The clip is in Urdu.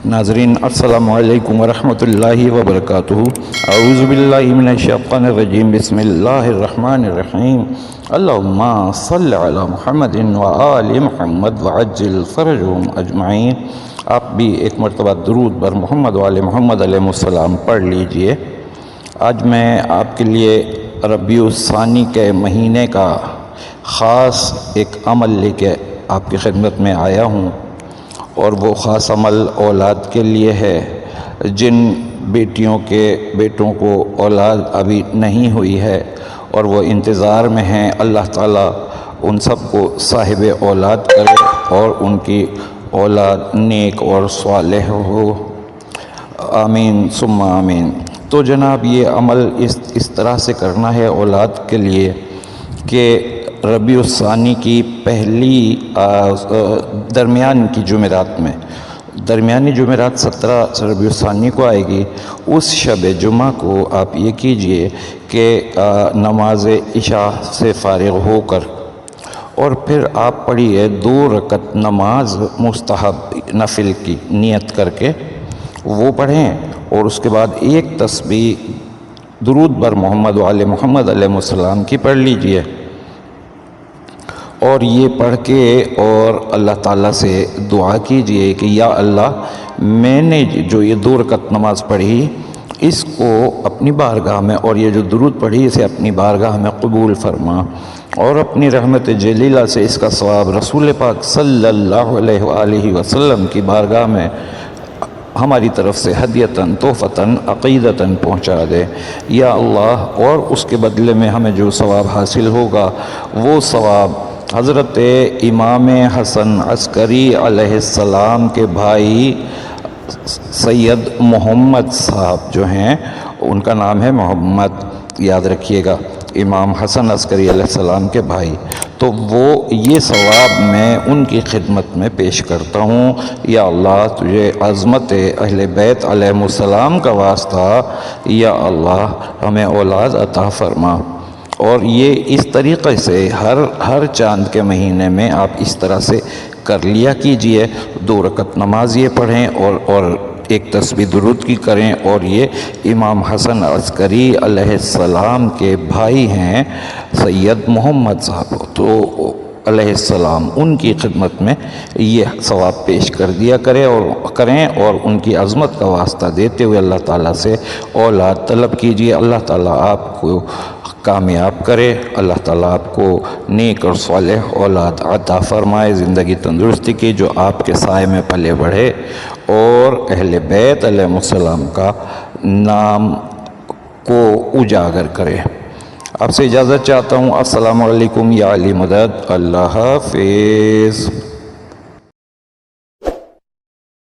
ناظرین السلام علیکم ورحمۃ اللہ وبرکاتہ۔ اعوذ باللہ من الشیطان الرجیم، بسم اللہ الرحمن الرحیم۔ اللہم صل علی محمد وآل محمد وعجل فرجہم اجمعین۔ آپ بھی ایک مرتبہ درود بر محمد وآل محمد علیہ السلام پڑھ لیجئے۔ آج میں آپ کے لیے ربیع الثانی کے مہینے کا خاص ایک عمل لے کے آپ کی خدمت میں آیا ہوں، اور وہ خاص عمل اولاد کے لیے ہے۔ جن بیٹوں کو اولاد ابھی نہیں ہوئی ہے اور وہ انتظار میں ہیں، اللہ تعالیٰ ان سب کو صاحب اولاد کرے اور ان کی اولاد نیک اور صالح ہو، آمین ثم آمین۔ تو جناب یہ عمل اس طرح سے کرنا ہے اولاد کے لیے کہ ربیع الثانی کی پہلی درمیان کی جمعرات میں، درمیانی جمعرات 17 ربیع الثانی کو آئے گی، اس شب جمعہ کو آپ یہ کیجئے کہ نماز عشاء سے فارغ ہو کر اور پھر آپ پڑھیے 2 رکعت نماز مستحب نفل کی نیت کر کے وہ پڑھیں، اور اس کے بعد ایک تسبیح درود بر محمد وآل محمد علیہ السلام کی پڑھ لیجئے، اور یہ پڑھ کے اور اللہ تعالیٰ سے دعا کیجئے کہ یا اللہ، میں نے جو یہ 2 رکعت نماز پڑھی اس کو اپنی بارگاہ میں، اور یہ جو درود پڑھی اسے اپنی بارگاہ میں قبول فرما، اور اپنی رحمت جلیلہ سے اس کا ثواب رسول پاک صلی اللہ علیہ وآلہ وسلم کی بارگاہ میں ہماری طرف سے ہدیتاً تحفتاً عقیدتاً پہنچا دے یا اللہ، اور اس کے بدلے میں ہمیں جو ثواب حاصل ہوگا وہ ثواب حضرت امام حسن عسکری علیہ السلام کے بھائی سید محمد صاحب جو ہیں، ان کا نام ہے محمد، یاد رکھیے گا، امام حسن عسکری علیہ السلام کے بھائی، تو وہ یہ ثواب میں ان کی خدمت میں پیش کرتا ہوں۔ یا اللہ، تجھے عظمت اہل بیت علیہ السلام کا واسطہ، یا اللہ ہمیں اولاد عطا فرما۔ اور یہ اس طریقے سے ہر چاند کے مہینے میں آپ اس طرح سے کر لیا کیجئے، 2 رکعت نماز یہ پڑھیں اور ایک تسبیح درود کی کریں، اور یہ امام حسن عسکری علیہ السلام کے بھائی ہیں سید محمد صاحب تو علیہ السلام، ان کی خدمت میں یہ ثواب پیش کر دیا کریں اور ان کی عظمت کا واسطہ دیتے ہوئے اللہ تعالیٰ سے اولاد طلب کیجئے۔ اللہ تعالیٰ آپ کو کامیاب کرے، اللہ تعالیٰ آپ کو نیک اور صالح اولاد عطا فرمائے، زندگی تندرستی کی، جو آپ کے سائے میں پلے بڑھے اور اہل بیت علیہ السلام کا نام کو اجاگر کرے۔ آپ سے اجازت چاہتا ہوں۔ السلام علیکم یا علی مدد، اللہ حافظ۔